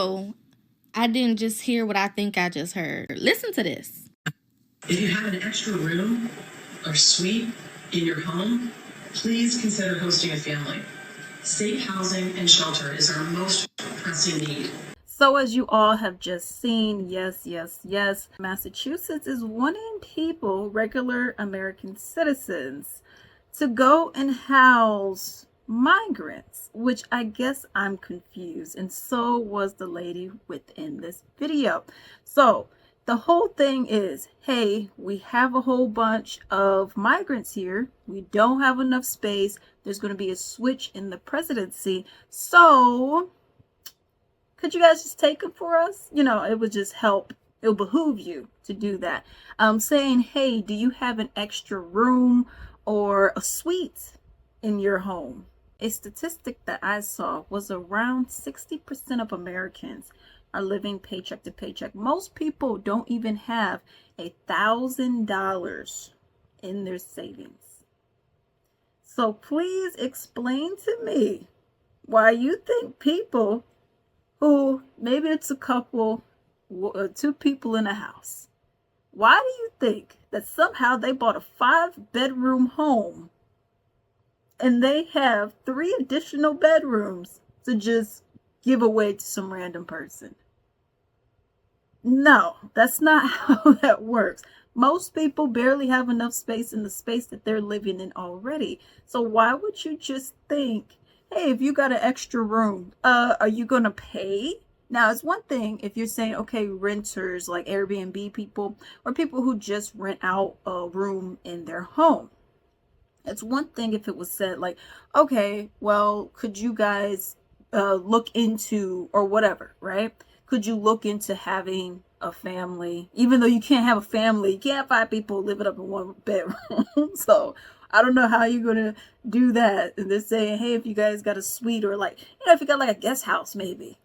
So I didn't just hear what I think I just heard. Listen to this. If you have an extra room or suite in your home, please consider hosting a family. Safe housing and shelter is our most pressing need. So as you all have just seen, yes, Massachusetts is wanting people, regular American citizens, to go and house migrants, which I guess I'm confused, and so was the lady within this video. So the whole thing is, hey, we have a whole bunch of migrants here. We don't have enough space. There's going to be a switch in the presidency. So could you guys just take them for us? You know, it would just help. It would behoove you to do that. Saying, hey, do you have an extra room or a suite in your home? A statistic that I saw was around 60% of Americans are living paycheck to paycheck. Most people don't even have $1,000 in their savings. So please explain to me why you think people who maybe it's a couple, two people in a house, why do you think that somehow they bought a 5-bedroom home and they have 3 additional bedrooms to just give away to some random person? No, that's not how that works. Most people barely have enough space in the space that they're living in already. So why would you just think, hey, if you got an extra room, are you going to pay? Now, it's one thing if you're saying, okay, renters like Airbnb people or people who just rent out a room in their home. It's one thing if it was said like, okay, well, could you guys look into or whatever, right? Could you look into having a family, even though you can't have a family, you can't have 5 people living up in 1 bedroom. So I don't know how you're going to do that. And they're saying, hey, if you guys got a suite or like, you know, if you got like a guest house, maybe.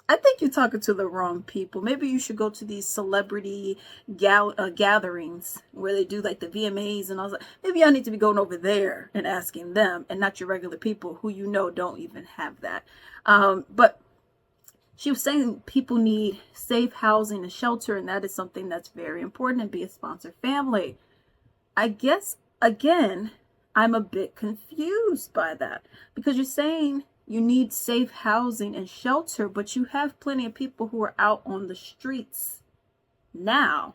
I think you're talking to the wrong people. Maybe you should go to these celebrity gatherings where they do like the VMAs and all that. Maybe I need to be going over there and asking them and not your regular people who you know don't even have that. But she was saying people need safe housing and shelter, and that is something that's very important, and be a sponsored family. I guess, again, I'm a bit confused by that because you're saying you need safe housing and shelter, but you have plenty of people who are out on the streets now,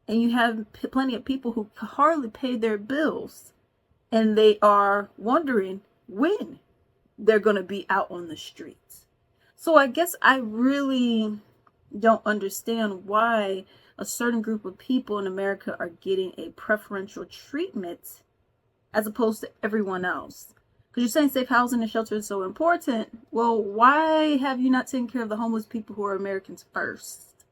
and you have plenty of people who hardly pay their bills, and they are wondering when they're going to be out on the streets. So I guess I really don't understand why a certain group of people in America are getting a preferential treatment as opposed to everyone else. Because you're saying safe housing and shelter is so important. Well, why have you not taken care of the homeless people who are Americans first?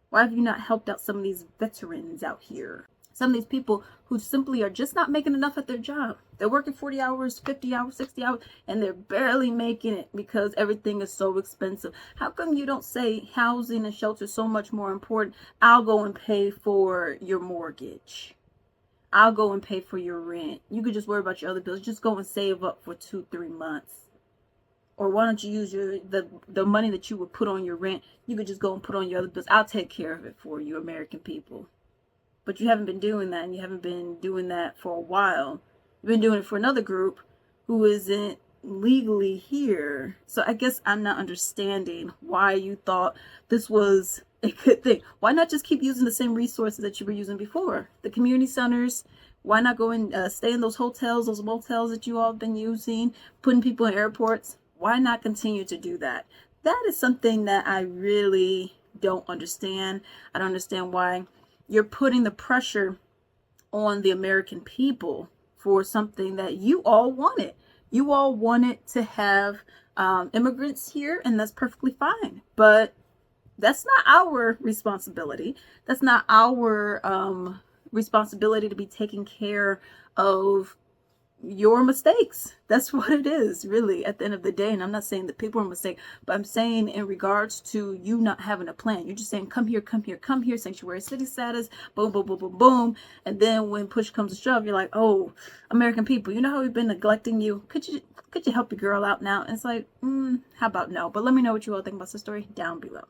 Why have you not helped out some of these veterans out here? Some of these people who simply are just not making enough at their job. They're working 40 hours, 50 hours, 60 hours, and they're barely making it because everything is so expensive. How come you don't say housing and shelter is so much more important? I'll go and pay for your mortgage. I'll go and pay for your rent. You could just worry about your other bills. Just go and save up for 2-3 months. Or why don't you use the money that you would put on your rent? You could just go and put on your other bills. I'll take care of it for you, American people. But you haven't been doing that, and you haven't been doing that for a while. You've been doing it for another group who isn't legally here. So I guess I'm not understanding why you thought this was a good thing. Why not just keep using the same resources that you were using before? The community centers. Why not go and stay in those hotels, those motels that you all have been using, putting people in airports? Why not continue to do that? That is something that I really don't understand. I don't understand why you're putting the pressure on the American people for something that you all wanted. You all wanted to have immigrants here, and that's perfectly fine. But that's not our responsibility. That's not our responsibility to be taking care of your mistakes. That's what it is, really, at the end of the day. And I'm not saying that people are a mistake, but I'm saying in regards to you not having a plan. You're just saying, come here, come here, come here, sanctuary city status, boom, boom, boom, boom, boom. And then when push comes to shove, you're like, oh, American people, you know how we've been neglecting you? Could you help your girl out now? And it's like, how about no? But let me know what you all think about the story down below.